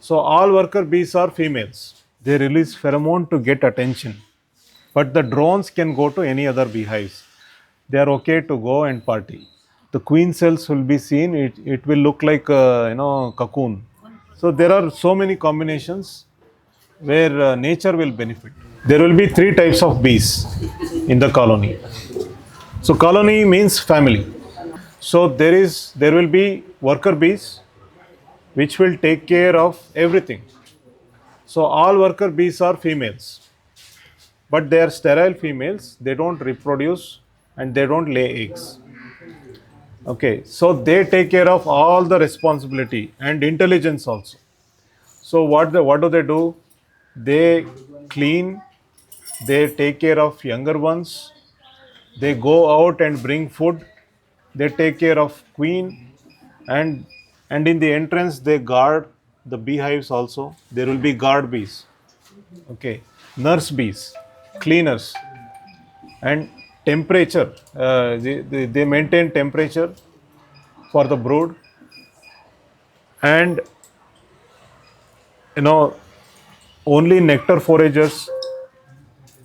So all worker bees are females. They release pheromone to get attention, but the drones can go to any other beehives. They are okay to go and party. The queen cells will be seen. It will look like cocoon. So there are so many combinations where nature will benefit. There will be three types of bees in the colony. So colony means family. So there will be worker bees which will take care of everything. So all worker bees are females, but they are sterile females. They don't reproduce and they don't lay eggs. Okay, so they take care of all the responsibility and intelligence also. So what do they do? They clean, they take care of younger ones, they go out and bring food, they take care of queen, and in the entrance they guard the beehives also. There will be guard bees, okay, nurse bees, cleaners, and temperature. They maintain temperature for the brood, and only nectar foragers,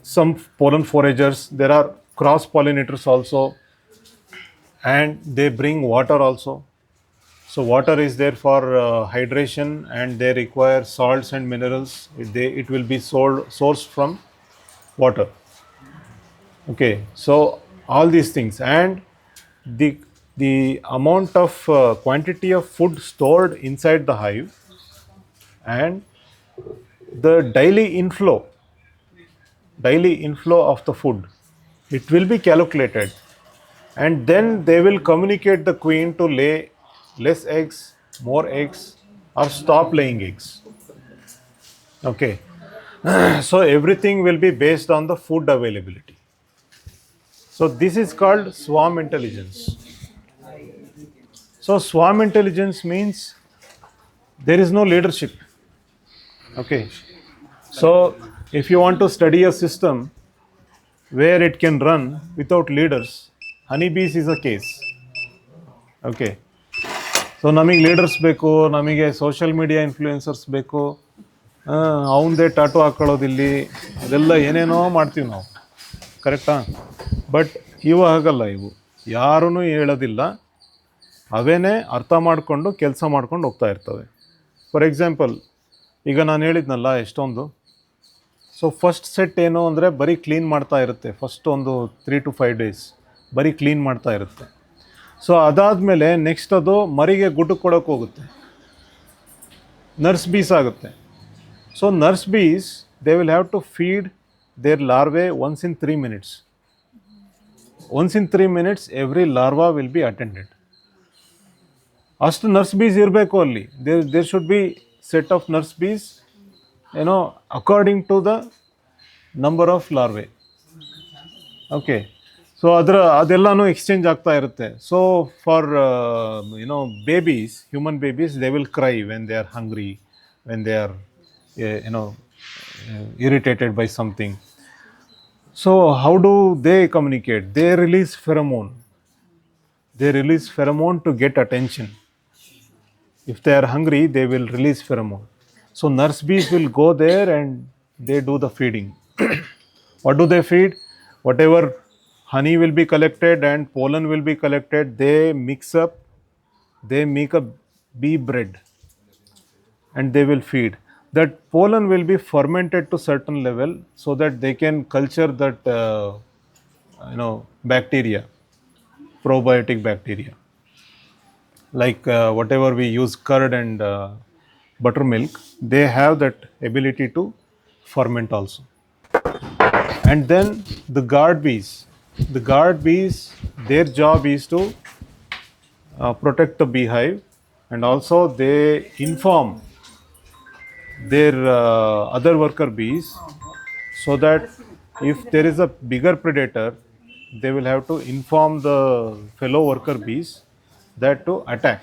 some pollen foragers. There are cross pollinators also, and they bring water also. So water is there for hydration, and they require salts and minerals. It will be sourced from water. Okay, so all these things, and the amount of quantity of food stored inside the hive, and the daily inflow of the food, it will be calculated, and then they will communicate the queen to lay less eggs, more eggs, or stop laying eggs. Okay, so everything will be based on the food availability. So this is called swarm intelligence. So swarm intelligence means there is no leadership. Okay, so if you want to study a system where it can run without leaders, honeybees is a case. Okay, so ನಮಗೆ leaders ಬೇಕು, ನಮಗೆ social media influencers ಬೇಕು, ಅವನದೇ tattoo ಹಾಕೊಳ್ಳೋದಿಲ್ಲಿ, ಅದೆಲ್ಲ ಏನೇನೋ ಮಾಡ್ತೀವಿ ನಾವು, ಕರೆಕ್ಟಾ? But ಇವು ಆಗಲ್ಲ, ಇವು ಯಾರೂ ಹೇಳೋದಿಲ್ಲ, ಅವೇನೇ ಅರ್ಥ ಮಾಡಿಕೊಂಡು ಕೆಲಸ ಮಾಡ್ಕೊಂಡು ಹೋಗ್ತಾ ಇರ್ತವೆ. ಫಾರ್ ಎಕ್ಸಾಂಪಲ್, ಈಗ ನಾನು ಹೇಳಿದ್ನಲ್ಲ ಎಷ್ಟೊಂದು. ಸೊ ಫಸ್ಟ್ ಸೆಟ್ ಏನು ಅಂದರೆ ಬರೀ ಕ್ಲೀನ್ ಮಾಡ್ತಾ ಇರುತ್ತೆ. ಫಸ್ಟ್ ಒಂದು 3 to 5 days ಬರೀ ಕ್ಲೀನ್ ಮಾಡ್ತಾ ಇರುತ್ತೆ. ಸೊ ಅದಾದಮೇಲೆ ನೆಕ್ಸ್ಟ್ ಅದು ಮರಿಗೆ ಗುಡ್ಡು ಕೊಡೋಕೆ ಹೋಗುತ್ತೆ, ನರ್ಸ್ ಬೀಸ್ ಆಗುತ್ತೆ. So nurse bees, they will have to feed their larvae once in 3 minutes. Once in 3 minutes every larva will be attended. ಅಷ್ಟು ನರ್ಸ್ ಬೀಸ್ ಇರಬೇಕು ಅಲ್ಲಿ. There should be set of nurse bees according to the number of larvae. Okay, so ಅದೆಲ್ಲನೂ exchange ಆಗ್ತಾ ಇರುತ್ತೆ. So for babies, human babies, they will cry when they are hungry, when they are irritated by something. So how do they communicate? They release pheromone. They release pheromone to get attention. If they are hungry, they will release pheromone. So nurse bees will go there and they do the feeding. What do they feed? Whatever honey will be collected and pollen will be collected, they mix up, they make a bee bread and they will feed. That pollen will be fermented to certain level so that they can culture that bacteria, probiotic bacteria. Like whatever we use curd and buttermilk, they have that ability to ferment also. And then the guard bees, their job is to protect the beehive, and also they inform their other worker bees, so that if there is a bigger predator, they will have to inform the fellow worker bees that to attack.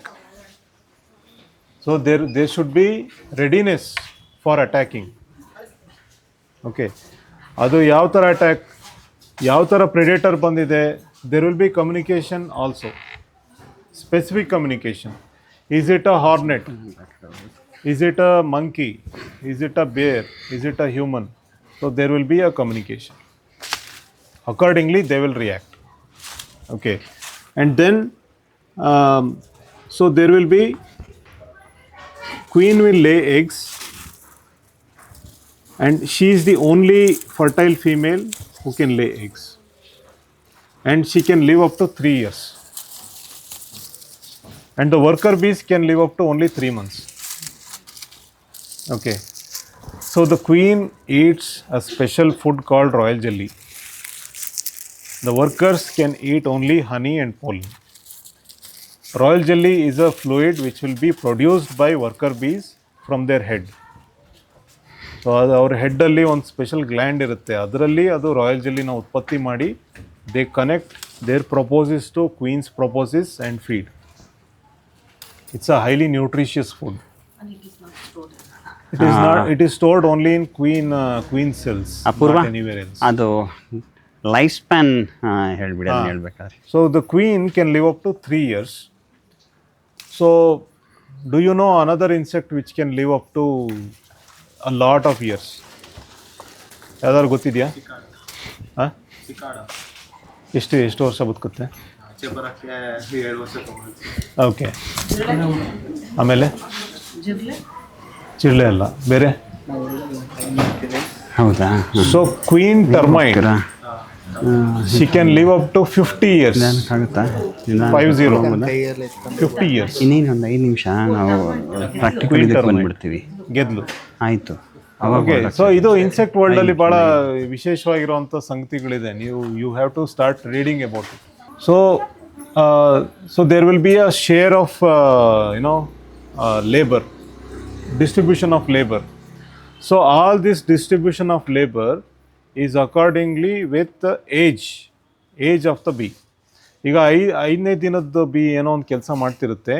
So there should be readiness for attacking. Okay, ಅದು ಯಾವ ಥರ attack, ಯಾವ ಥರ predator ಬಂದಿದೆ, there will be communication also, specific communication. Is it a hornet? Is it a monkey? Is it a bear? Is it a human? So there will be a communication. Accordingly, they will react. Okay, and then so there will be queen will lay eggs, and she is the only fertile female who can lay eggs, and she can live up to 3 years, and the worker bees can live up to only 3 months. Okay, so the queen eats a special food called royal jelly. The workers can eat only honey and pollen. Royal jelly is a fluid which will be produced by worker bees from their head. So ಅದು ಅವ್ರ ಹೆಡ್ಡಲ್ಲಿ ಒಂದು special gland ಇರುತ್ತೆ, ಅದರಲ್ಲಿ ಅದು royal ಜೆಲ್ಲಿನ ಉತ್ಪತ್ತಿ ಮಾಡಿ they connect their proboscis to queen's proboscis and feed. It's a highly nutritious food. It is stored only in queen cells. Apoorva, not anywhere else. ಅದು ಲೈಫ್ ಸ್ಪ್ಯಾನ್ ಹೇಳ್ಬಿಡಿ ಅದನ್ನ ಹೇಳ್ಬೇಕಾದ್ರೆ. So the queen can live up to 3 years. So do you know another insect which can live up to a lot of years? ಯಾವ್ದಾದ್ರು ಗೊತ್ತಿದೆಯಾ? ಹಾಂ, ಎಷ್ಟು ವರ್ಷ ಬದುಕುತ್ತೆ? Okay, ಆಮೇಲೆ ಚಿಳ್ಳೆ ಅಲ್ಲ, ಬೇರೆ. ಹೌದಾ? So queen termite she can live up to 50 years. ಆಗುತ್ತಾ? 50 years. ಇನ್ನೇನು ಒಂದು 5 ನಿಮಿಷ ನಾವು ಪ್ರಾಕ್ಟಿಕಲ್ ಇದಕ್ಕೆ ಬಂದ್ಬಿಡ್ತೀವಿ. ಗೆದ್ಲು ಆಯಿತು. ಓಕೆ, ಸೊ ಇದು ಇನ್ಸೆಕ್ಟ್ ವರ್ಲ್ಡ್ ಅಲ್ಲಿ ಬಹಳ ವಿಶೇಷವಾಗಿರುವಂಥ ಸಂಗತಿಗಳಿದೆ. ನೀವು you have to start reading about it. So there will be a share of labour, distribution of labor. So all this distribution of labor is accordingly with the age of the bee. ಈಗ 5ನೇ ದಿನದ B ಏನೋ ಒಂದು ಕೆಲಸ ಮಾಡ್ತಿರುತ್ತೆ.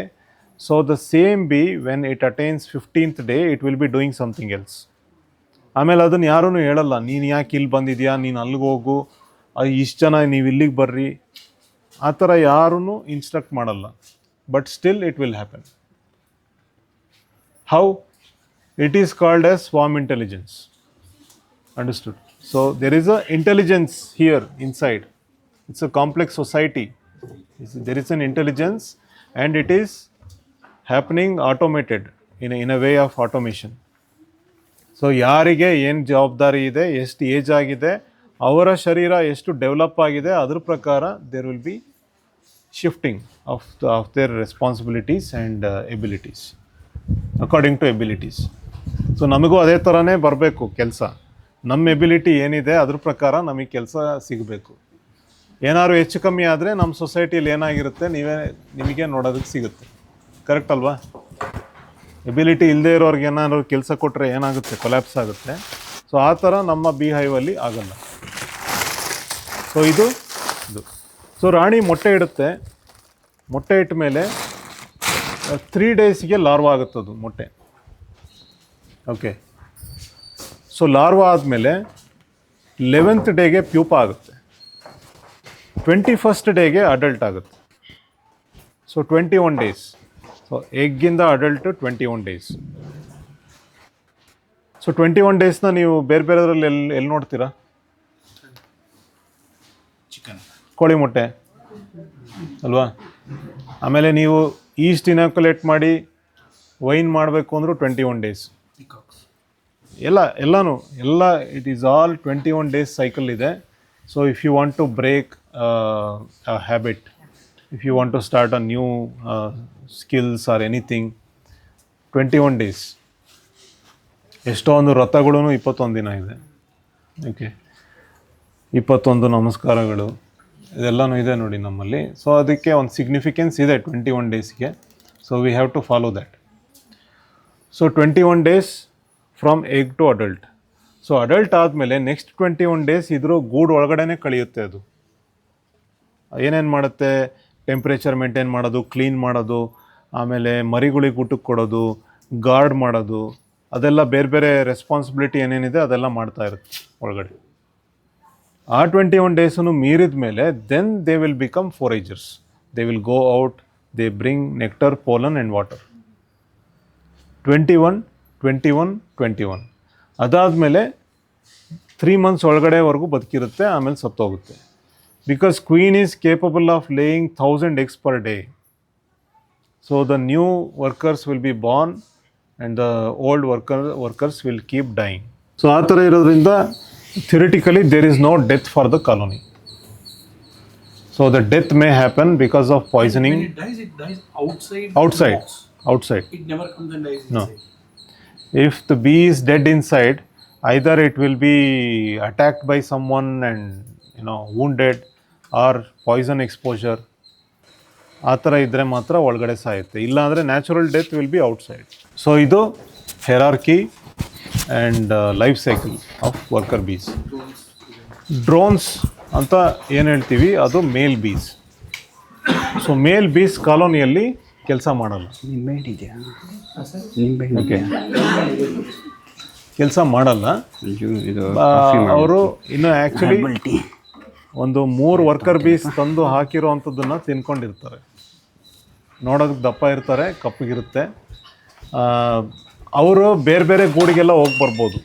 So the same bee when it attains 15th day it will be doing something else. ಆಮೇಲೆ ಅದನ್ನು ಯಾರೂ ಹೇಳಲ್ಲ, ನೀನು ಯಾಕೆ ಇಲ್ಲಿ ಬಂದಿದ್ಯಾ, ನೀನು ಅಲ್ಲಿಗೆ ಹೋಗು, ಇಷ್ಟು ಜನ ನೀವು ಇಲ್ಲಿಗೆ ಬರ್ರಿ, ಆ ಥರ ಯಾರೂ ಇನ್ಸ್ಟ್ರಕ್ಟ್ ಮಾಡಲ್ಲ. But still it will happen. How? It is called as swarm intelligence. Understood? So there is a intelligence here inside. It's a complex society. There is an intelligence and it is happening automated in a way of automation. So ಯಾರಿಗೆ ಏನು ಜವಾಬ್ದಾರಿ ಇದೆ, ಎಷ್ಟು age ಆಗಿದೆ, ಅವರ ಶರೀರ ಎಷ್ಟು develop ಆಗಿದೆ, ಅದ್ರ ಪ್ರಕಾರ there will be shifting of their responsibilities and abilities. According to abilities. So ನಮಗೂ ಅದೇ ಥರನೇ ಬರಬೇಕು ಕೆಲಸ. ನಮ್ಮ ಎಬಿಲಿಟಿ ಏನಿದೆ ಅದ್ರ ಪ್ರಕಾರ ನಮಗೆ ಕೆಲಸ ಸಿಗಬೇಕು. ಏನಾದ್ರು ಹೆಚ್ಚು ಕಮ್ಮಿ ಆದರೆ ನಮ್ಮ ಸೊಸೈಟಿಯಲ್ಲಿ ಏನಾಗಿರುತ್ತೆ ನಿಮಗೆ ನೋಡೋದಕ್ಕೆ ಸಿಗುತ್ತೆ. ಕರೆಕ್ಟ್ ಅಲ್ವಾ? ಎಬಿಲಿಟಿ ಇಲ್ಲದೆ ಇರೋರಿಗೆ ಏನಾದ್ರು ಕೆಲಸ ಕೊಟ್ಟರೆ ಏನಾಗುತ್ತೆ? ಕೊಲ್ಯಾಪ್ಸ್ ಆಗುತ್ತೆ. ಸೊ ಆ ಥರ ನಮ್ಮ ಬಿ ಹೈವಲ್ಲಿ ಆಗಲ್ಲ. ಸೊ ಇದು ಸೊ ರಾಣಿ ಮೊಟ್ಟೆ ಇಡುತ್ತೆ. ಮೊಟ್ಟೆ ಇಟ್ಟ ಮೇಲೆ 3 daysಗೆ ಲಾರ್ವಾ ಆಗುತ್ತದು ಮೊಟ್ಟೆ. ಓಕೆ, ಸೊ ಲಾರ್ವಾ ಆದಮೇಲೆ 11th ಡೇಗೆ ಪ್ಯೂಪ ಆಗುತ್ತೆ, 21st ಡೇಗೆ ಅಡಲ್ಟ್ ಆಗುತ್ತೆ. So 21 days. ಸೊ ಎಗ್ಗಿಂದ ಅಡಲ್ಟ್ 21 days. ಸೊ 21 daysನ ನೀವು ಬೇರೆ ಬೇರೆದ್ರಲ್ಲಿ ಎಲ್ಲಿ ನೋಡ್ತೀರಾ? ಚಿಕನ್, ಕೋಳಿ ಮೊಟ್ಟೆ ಅಲ್ವಾ? ಆಮೇಲೆ ನೀವು ಈಸ್ಟ್ ಇನಾಕ್ಯುಲೇಟ್ ಮಾಡಿ ವೈನ್ ಮಾಡಬೇಕು ಅಂದರೂ 21 days. ಎಲ್ಲ it is all 21 days cycle ಇದೆ. So if you want to break a habit, if you want to start a new skills or anything, 21 days. ಎಷ್ಟೊಂದು ವ್ರತಗಳೂ 21 ದಿನ ಇದೆ. ಓಕೆ, 21 ನಮಸ್ಕಾರಗಳು ಇದೆಲ್ಲನೂ ಇದೆ ನೋಡಿ ನಮ್ಮಲ್ಲಿ. ಸೊ ಅದಕ್ಕೆ ಒಂದು ಸಿಗ್ನಿಫಿಕೆನ್ಸ್ ಇದೆ 21 daysಗೆ. So we have to follow that. So 21 days from egg to adult. So adult ಆದಮೇಲೆ ನೆಕ್ಸ್ಟ್ 21 days ಇದ್ರ ಗೂಡು ಒಳಗಡೆನೇ ಕಳೆಯುತ್ತೆ. ಅದು ಏನೇನು ಮಾಡುತ್ತೆ? ಟೆಂಪ್ರೇಚರ್ ಮೇಂಟೈನ್ ಮಾಡೋದು, ಕ್ಲೀನ್ ಮಾಡೋದು, ಆಮೇಲೆ ಮರಿಗಳಿಗೆ ಊಟಕ್ಕೆ ಕೊಡೋದು, ಗಾರ್ಡ್ ಮಾಡೋದು, ಅದೆಲ್ಲ ಬೇರೆ ಬೇರೆ ರೆಸ್ಪಾನ್ಸಿಬಿಲಿಟಿ ಏನೇನಿದೆ ಅದೆಲ್ಲ ಮಾಡ್ತಾ ಇರುತ್ತೆ ಒಳಗಡೆ. ಆ 21 days ಮೀರಿದ ಮೇಲೆ then they will become foragers. They will go out, they bring nectar, pollen and water. 21, 21, 21. ಅದಾದಮೇಲೆ 3 months ಒಳಗಡೆವರೆಗೂ ಬದುಕಿರುತ್ತೆ, ಆಮೇಲೆ ಸತ್ತೋಗುತ್ತೆ. Because queen is capable of laying 1000 eggs per day. So the new workers will be born and the old workers will keep dying. So ಆ ಥರ ಇರೋದ್ರಿಂದ theoretically there is no death for the colony. So the death may happen because of poisoning. When it dies outside. Outside. The box. Outside. It never comes and dies No. inside. If the bee is dead inside, either it will be attacked by someone and wounded, or poison exposure. ಆ ಥರ ಇದ್ದರೆ ಮಾತ್ರ ಒಳಗಡೆ ಸಾಯುತ್ತೆ, ಇಲ್ಲಾಂದರೆ natural death will be outside. So ಇದು hierarchy and life cycle of worker bees. Drones ಅಂತ ಏನು ಹೇಳ್ತೀವಿ ಅದು ಮೇಲ್ ಬೀಸ್. ಸೊ ಮೇಲ್ ಬೀಸ್ ಕಾಲೋನಿಯಲ್ಲಿ ಕೆಲಸ ಮಾಡಲ್ಲ, ಓಕೆ, ಕೆಲಸ ಮಾಡಲ್ಲ. ಅವರು ಇನ್ನು ಆ್ಯಕ್ಚುಲಿ ಒಂದು 3 ವರ್ಕರ್ ಬೀಸ್ ತಂದು ಹಾಕಿರೋ ಅಂಥದ್ದನ್ನು ತಿನ್ಕೊಂಡಿರ್ತಾರೆ. ನೋಡೋದಕ್ಕೆ ದಪ್ಪ ಇರ್ತಾರೆ, ಕಪ್ಪಗಿರುತ್ತೆ. ಅವರು ಬೇರೆ ಬೇರೆ ಗೂಡಿಗೆಲ್ಲ ಹೋಗಿ ಬರ್ಬೋದು.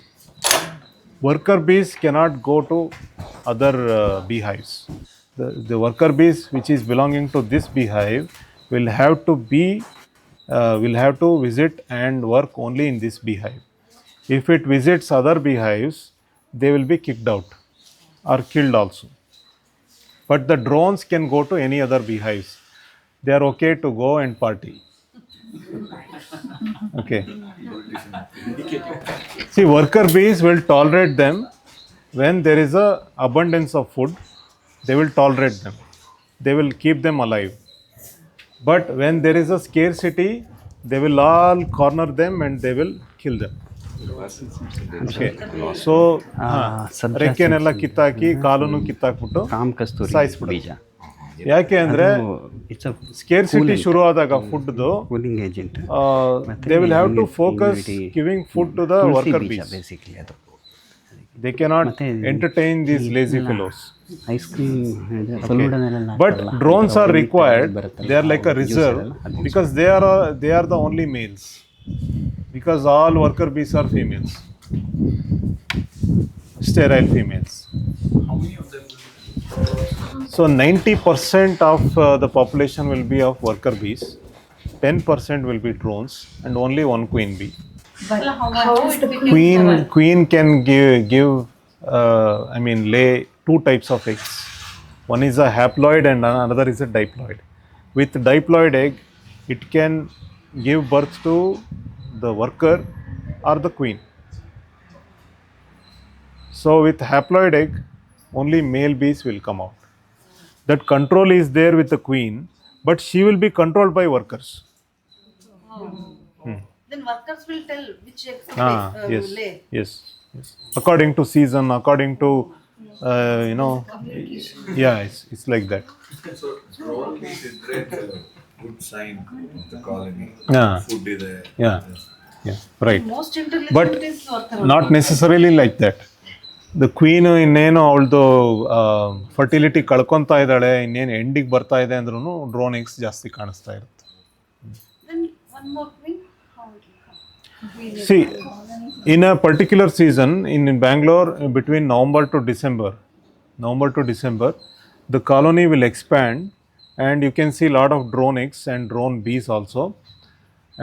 Worker bees cannot go to other beehives. The worker bees which is belonging to this beehive will have to visit and work only in this beehive. If it visits other beehives, they will be kicked out or killed also. But the drones can go to any other beehives. They are okay to go and party. Okay. See, worker bees will tolerate them when there is a abundance of food. They will tolerate them. They will keep them alive. But when there is a scarcity, they will all corner them and they will kill them. Okay. So ರೆಕ್ಕೆನೆಲ್ಲ ಕಿತ್ತಾಕಿ ಕಾಲನ್ನು ಕಿತ್ತಾಕ್ಬಿಟ್ಟು ಸಾಯಿಸ್ಬಿಟ್ಟು. ಯಾಕೆ ಅಂದರೆ scarcity ಶುರು ಆದಾಗ ಫುಡ್ದು they will have to focus giving food to the worker bees. They cannot entertain these lazy fellows. But drones are required. They are like a reserve because they are the only males. Because all worker bees are females, sterile females. How many of them? So 90% of the population will be of worker bees, 10% will be drones, and only one queen bee. But how is the Queen can give lay 2 types of eggs. One is a haploid and another is a diploid. With diploid egg, it can give birth to the worker or the queen. So with haploid egg, only male bees will come out. That control is there with the queen, but she will be controlled by workers. Then workers will tell which eggs Yes, lay. yes. According to season, according to it's like that. So drone is a good sign of the colony. Yeah. Food is there. Yeah, right. Most intelligent But is worker. not necessarily like that. The queen ಇನ್ನೇನು ಅವಳದು fertility ಕಳ್ಕೊತಾ ಇದ್ದಾಳೆ, ಇನ್ನೇನು ಎಂಡಿಗೆ ಬರ್ತಾ ಇದೆ ಅಂದ್ರೂ drone eggs ಜಾಸ್ತಿ ಕಾಣಿಸ್ತಾ ಇರುತ್ತೆ. Then one more queen. How it will come? See, in a particular season in Bangalore, between November to December, the colony will expand and you can see a lot of drone eggs and drone bees also.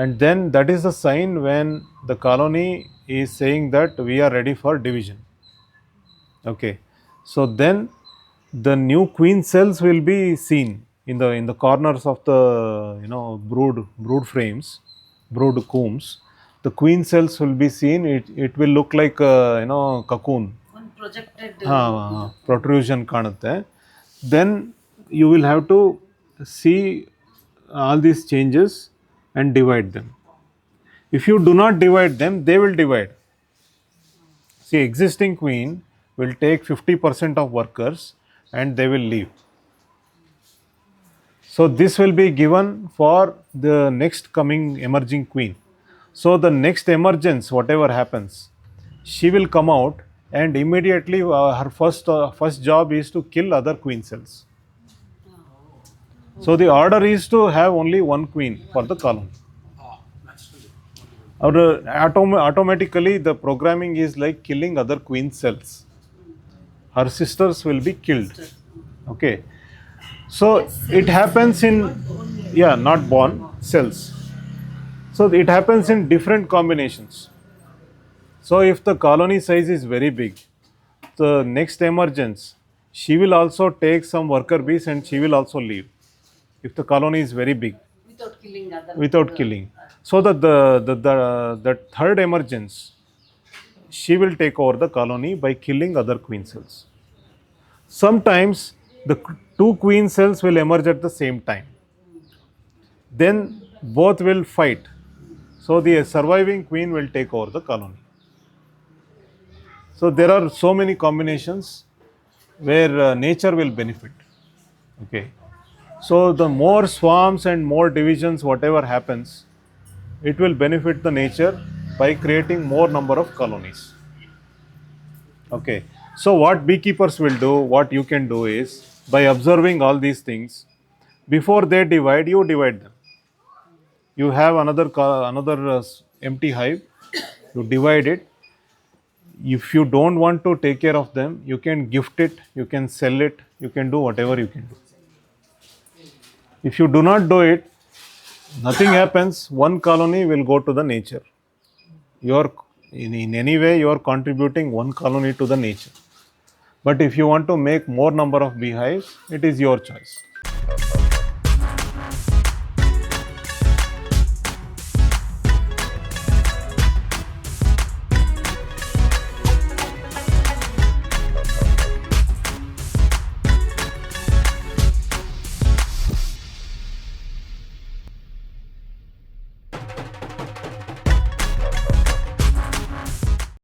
And then that is the sign when the colony is saying that we are ready for division. Okay. So then the new queen cells will be seen in the corners of the brood frames, brood combs. The queen cells will be seen. It will look like cocoon. One projected. Protrusion kanutte. Then you will have to see all these changes and divide them. If you do not divide them, they will divide. See, existing queen will take 50% of workers and they will leave. So this will be given for the next coming emerging queen. So the next emergence, whatever happens, she will come out and immediately her first job is to kill other queen cells. So the order is to have only one queen for the colony. Automatically the programming is like killing other queen cells. Her sisters will be killed. Okay. So it happens in, yeah, not born, cells. So it happens in different combinations. So if the colony size is very big, the next emergence, she will also take some worker bees and she will also leave. If the colony is very big, Without killing other. without killing. So that the third emergence, she will take over the colony by killing other queen cells. Sometimes the two queen cells will emerge at the same time. Then both will fight. So the surviving queen will take over the colony. So there are so many combinations where nature will benefit. Okay. So the more swarms and more divisions, whatever happens, it will benefit the nature by creating more number of colonies. Okay. So what beekeepers will do, what you can do is, by observing all these things, before they divide, you divide them. You have another empty hive, you divide it. If you don't want to take care of them, you can gift it, you can sell it, you can do whatever you can do. If you do not do it, nothing happens. One colony will go to the nature. In any way you are contributing one colony to the nature. But if you want to make more number of beehives, it is your choice.